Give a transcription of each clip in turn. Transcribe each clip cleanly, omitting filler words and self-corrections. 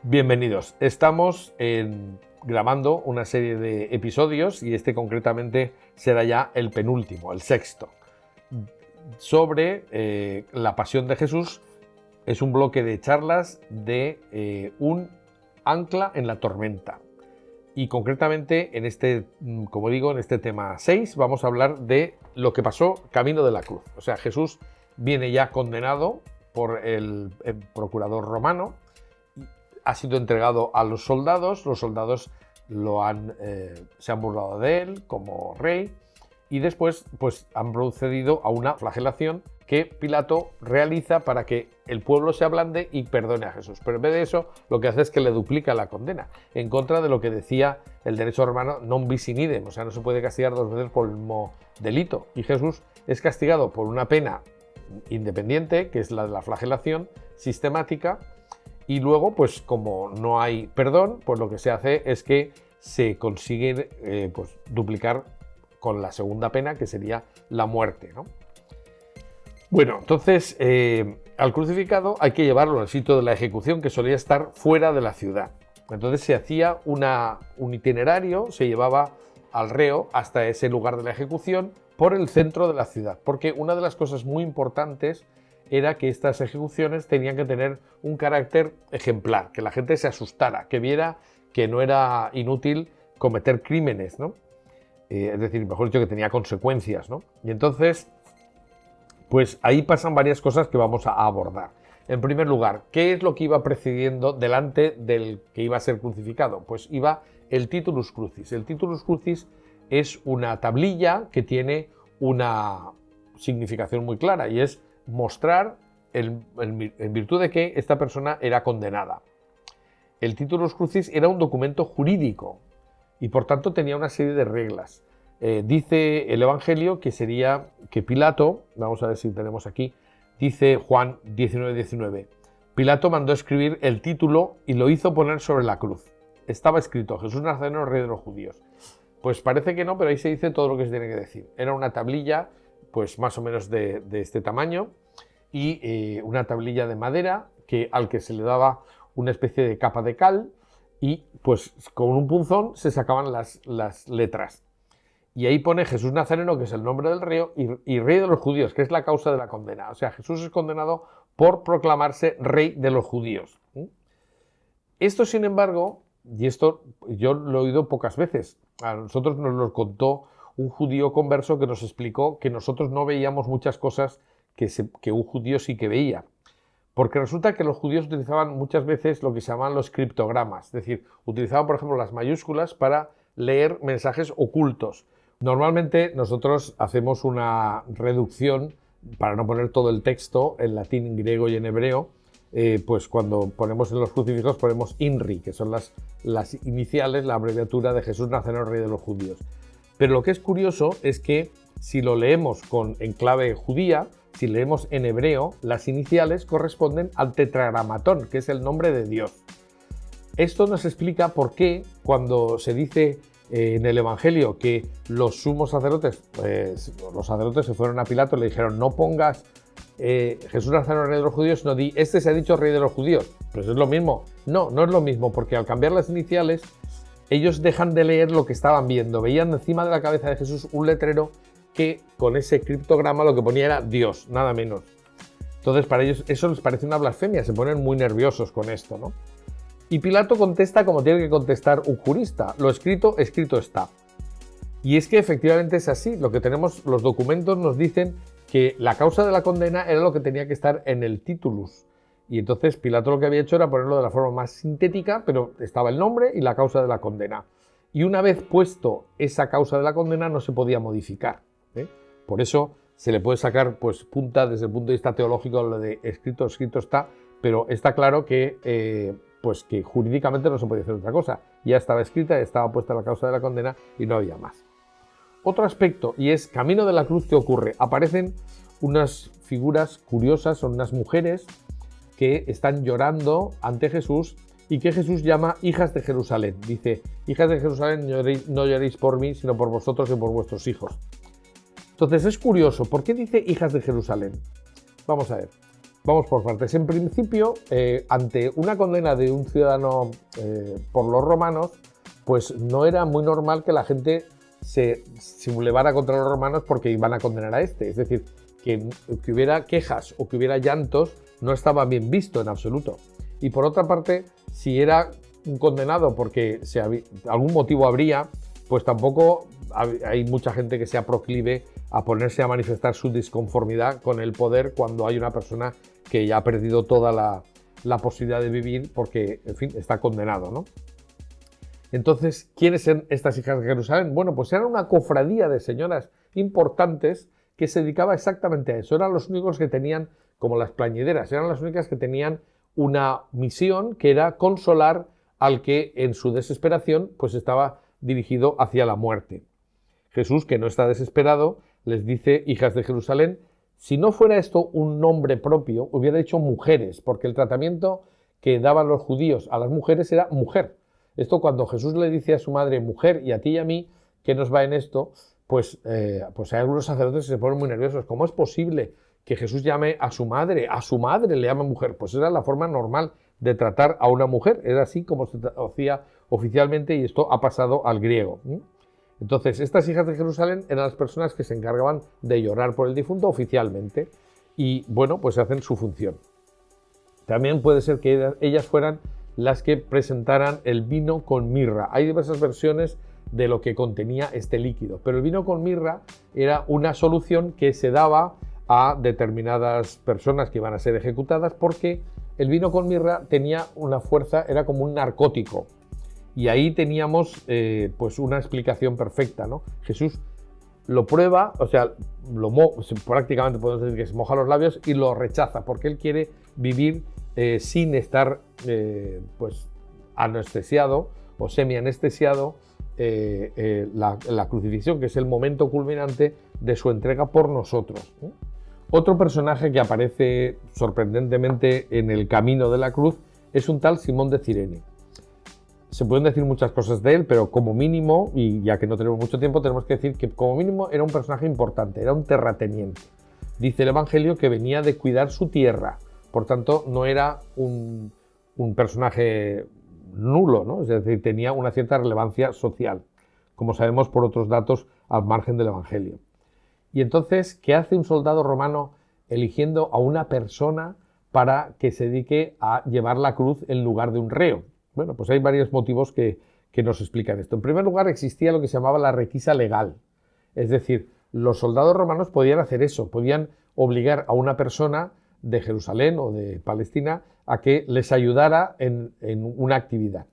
Bienvenidos. Estamos grabando una serie de episodios y este concretamente será ya el penúltimo, el sexto, sobre la pasión de Jesús. Es un bloque de charlas de un ancla en la tormenta. Y concretamente en este, como digo, en este tema 6 vamos a hablar de lo que pasó camino de la cruz. O sea, Jesús viene ya condenado por el procurador romano, ha sido entregado a los soldados se han burlado de él como rey y después pues han procedido a una flagelación que Pilato realiza para que el pueblo se ablande y perdone a Jesús. Pero en vez de eso, lo que hace es que le duplica la condena, en contra de lo que decía el derecho romano non bis in idem, o sea, no se puede castigar dos veces por el mismo delito. Y Jesús es castigado por una pena independiente, que es la de la flagelación sistemática, y luego, pues como no hay perdón, pues lo que se hace es que se consigue pues, duplicar con la segunda pena, que sería la muerte, ¿no? Bueno, entonces al crucificado hay que llevarlo al sitio de la ejecución, que solía estar fuera de la ciudad. Entonces se hacía un itinerario, se llevaba al reo hasta ese lugar de la ejecución por el centro de la ciudad, porque una de las cosas muy importantes era que estas ejecuciones tenían que tener un carácter ejemplar, que la gente se asustara, que viera que no era inútil cometer crímenes, ¿no? Es decir, mejor dicho, que tenía consecuencias, ¿no? Y entonces, pues ahí pasan varias cosas que vamos a abordar. En primer lugar, ¿qué es lo que iba precediendo delante del que iba a ser crucificado? Pues iba el titulus crucis. El titulus crucis es una tablilla que tiene una significación muy clara y es mostrar en virtud de que esta persona era condenada. El titulus crucis era un documento jurídico y por tanto tenía una serie de reglas. Dice el Evangelio que sería que Pilato, vamos a ver si tenemos aquí, dice Juan 19:19, Pilato mandó escribir el título y lo hizo poner sobre la cruz. Estaba escrito Jesús Nazareno, rey de los judíos. Pues parece que no, pero ahí se dice todo lo que se tiene que decir. Era una tablilla pues más o menos de este tamaño y una tablilla de madera al que se le daba una especie de capa de cal y pues con un punzón se sacaban las letras. Y ahí pone Jesús Nazareno, que es el nombre del reo, y rey de los judíos, que es la causa de la condena. O sea, Jesús es condenado por proclamarse rey de los judíos. Esto, sin embargo, y esto yo lo he oído pocas veces, a nosotros nos lo contó un judío converso que nos explicó que nosotros no veíamos muchas cosas que un judío sí que veía. Porque resulta que los judíos utilizaban muchas veces lo que se llamaban los criptogramas, es decir, utilizaban, por ejemplo, las mayúsculas para leer mensajes ocultos. Normalmente nosotros hacemos una reducción para no poner todo el texto en latín, en griego y en hebreo, pues cuando ponemos en los crucifijos ponemos INRI, que son las iniciales, la abreviatura de Jesús Nazareno, rey de los judíos. Pero lo que es curioso es que si lo leemos en clave judía, si leemos en hebreo, las iniciales corresponden al tetragramatón, que es el nombre de Dios. Esto nos explica por qué cuando se dice en el Evangelio que los sumos sacerdotes, los sacerdotes se fueron a Pilato y le dijeron no pongas Jesús Nazareno, rey de los judíos, no di este se ha dicho rey de los judíos. Pues es lo mismo. No es lo mismo, porque al cambiar las iniciales ellos dejan de leer lo que estaban viendo. Veían encima de la cabeza de Jesús un letrero que con ese criptograma lo que ponía era Dios, nada menos. Entonces para ellos eso les parece una blasfemia, se ponen muy nerviosos con esto, ¿no? Y Pilato contesta como tiene que contestar un jurista, lo escrito, escrito está. Y es que efectivamente es así, lo que tenemos, los documentos nos dicen que la causa de la condena era lo que tenía que estar en el titulus. Y entonces Pilato lo que había hecho era ponerlo de la forma más sintética, pero estaba el nombre y la causa de la condena. Y una vez puesto esa causa de la condena no se podía modificar. Por eso se le puede sacar pues, punta desde el punto de vista teológico lo de escrito, escrito está, pero está claro que, pues que jurídicamente no se podía hacer otra cosa. Ya estaba escrita, ya estaba puesta la causa de la condena y no había más. Otro aspecto, y es camino de la cruz, ¿qué ocurre? Aparecen unas figuras curiosas, son unas mujeres que están llorando ante Jesús y que Jesús llama hijas de Jerusalén. Dice, hijas de Jerusalén, no lloréis por mí, sino por vosotros y por vuestros hijos. Entonces es curioso, ¿por qué dice hijas de Jerusalén? Vamos a ver. Vamos por partes. En principio, ante una condena de un ciudadano por los romanos, pues no era muy normal que la gente se sublevara contra los romanos porque iban a condenar a este. Es decir, que hubiera quejas o que hubiera llantos no estaba bien visto en absoluto. Y por otra parte, si era un condenado porque algún motivo habría, pues tampoco hay mucha gente que sea proclive a ponerse a manifestar su disconformidad con el poder cuando hay una persona que ya ha perdido toda la posibilidad de vivir porque, en fin, está condenado, ¿no? Entonces, ¿quiénes eran estas hijas de Jerusalén? Bueno, pues eran una cofradía de señoras importantes que se dedicaba exactamente a eso. Eran los únicos que tenían, como las plañideras, eran las únicas que tenían una misión que era consolar al que en su desesperación pues estaba dirigido hacia la muerte. Jesús, que no está desesperado, les dice, hijas de Jerusalén, si no fuera esto un nombre propio, hubiera dicho mujeres, porque el tratamiento que daban los judíos a las mujeres era mujer. Esto cuando Jesús le dice a su madre mujer y a ti y a mí, ¿qué nos va en esto? Pues hay algunos sacerdotes que se ponen muy nerviosos. ¿Cómo es posible que Jesús llame a su madre le llama mujer? Pues era la forma normal de tratar a una mujer, era así como se hacía oficialmente y esto ha pasado al griego. Entonces, estas hijas de Jerusalén eran las personas que se encargaban de llorar por el difunto oficialmente y, bueno, pues hacen su función. También puede ser que ellas fueran las que presentaran el vino con mirra. Hay diversas versiones de lo que contenía este líquido, pero el vino con mirra era una solución que se daba a determinadas personas que iban a ser ejecutadas porque el vino con mirra tenía una fuerza, era como un narcótico. Y ahí teníamos pues una explicación perfecta, ¿no? Jesús lo prueba, o sea, prácticamente podemos decir que se moja los labios y lo rechaza, porque él quiere vivir sin estar pues anestesiado o semi-anestesiado la crucifixión, que es el momento culminante de su entrega por nosotros, ¿no? Otro personaje que aparece sorprendentemente en el camino de la cruz es un tal Simón de Cirene. Se pueden decir muchas cosas de él, pero como mínimo, y ya que no tenemos mucho tiempo, tenemos que decir que como mínimo era un personaje importante, era un terrateniente. Dice el Evangelio que venía de cuidar su tierra, por tanto no era un personaje nulo, ¿no? Es decir, tenía una cierta relevancia social, como sabemos por otros datos al margen del Evangelio. Y entonces, ¿qué hace un soldado romano eligiendo a una persona para que se dedique a llevar la cruz en lugar de un reo? Bueno, pues hay varios motivos que nos explican esto. En primer lugar, existía lo que se llamaba la requisa legal. Es decir, los soldados romanos podían hacer eso, podían obligar a una persona de Jerusalén o de Palestina a que les ayudara en una actividad.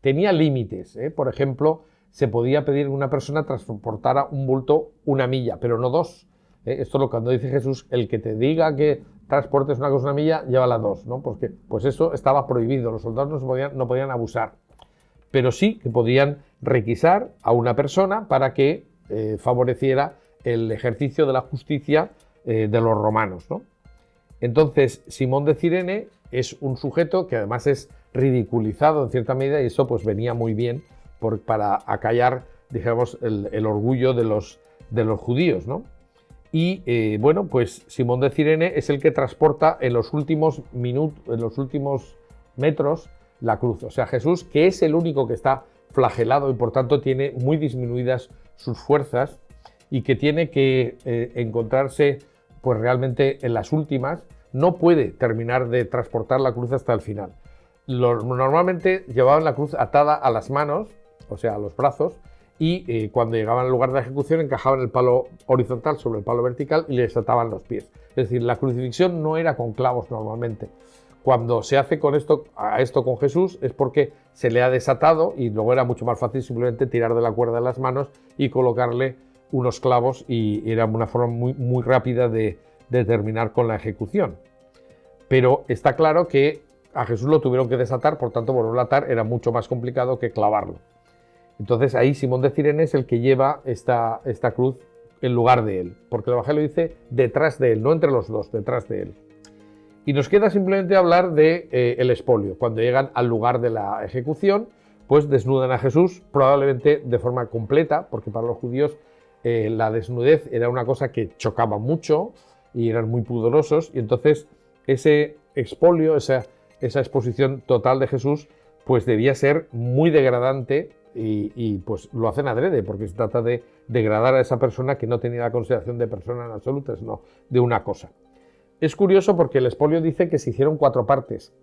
Tenía límites, ¿eh? Por ejemplo, se podía pedir que una persona transportara un bulto 1 milla, pero no 2. Esto es lo que cuando dice Jesús, el que te diga que transportes una cosa 1 milla, llévala 2, ¿no? Porque pues eso estaba prohibido, los soldados no podían abusar. Pero sí que podían requisar a una persona para que favoreciera el ejercicio de la justicia de los romanos, ¿no? Entonces, Simón de Cirene es un sujeto que además es ridiculizado en cierta medida y eso pues venía muy bien para acallar, digamos, el orgullo de los judíos, ¿no? Y bueno, pues Simón de Cirene es el que transporta en los últimos metros la cruz. O sea, Jesús, que es el único que está flagelado y por tanto tiene muy disminuidas sus fuerzas y que tiene que encontrarse pues realmente en las últimas, no puede terminar de transportar la cruz hasta el final. Normalmente llevaban la cruz atada a las manos, o sea, a los brazos, y cuando llegaban al lugar de ejecución encajaban el palo horizontal sobre el palo vertical y les ataban los pies. Es decir, la crucifixión no era con clavos normalmente. Cuando se hace con esto con Jesús es porque se le ha desatado y luego era mucho más fácil simplemente tirar de la cuerda de las manos y colocarle unos clavos y era una forma muy rápida de terminar con la ejecución. Pero está claro que a Jesús lo tuvieron que desatar, por tanto volverlo a atar era mucho más complicado que clavarlo. Entonces ahí Simón de Cirene es el que lleva esta cruz en lugar de él, porque el Evangelio dice detrás de él, no entre los dos, detrás de él. Y nos queda simplemente hablar de el expolio. Cuando llegan al lugar de la ejecución, pues desnudan a Jesús, probablemente de forma completa, porque para los judíos la desnudez era una cosa que chocaba mucho y eran muy pudorosos, y entonces ese expolio, esa exposición total de Jesús, pues debía ser muy degradante y pues lo hacen adrede, porque se trata de degradar a esa persona que no tenía la consideración de persona en absoluto, sino de una cosa. Es curioso porque el expolio dice que se hicieron 4 partes,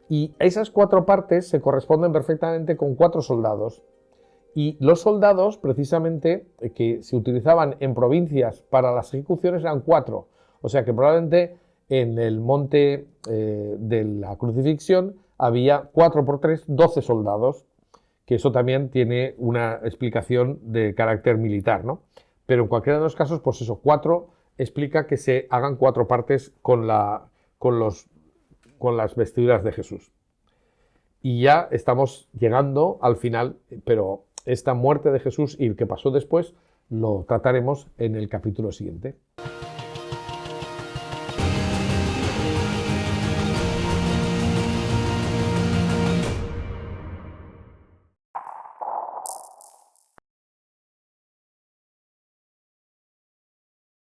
y esas 4 partes se corresponden perfectamente con 4 soldados. Y los soldados, precisamente, que se utilizaban en provincias para las ejecuciones eran 4. O sea que probablemente en el monte de la crucifixión había 4 por 3, 12 soldados, que eso también tiene una explicación de carácter militar, ¿no? Pero en cualquiera de los casos, pues eso, 4 explica que se hagan 4 partes con las vestiduras de Jesús. Y ya estamos llegando al final, pero esta muerte de Jesús y el que pasó después lo trataremos en el capítulo siguiente.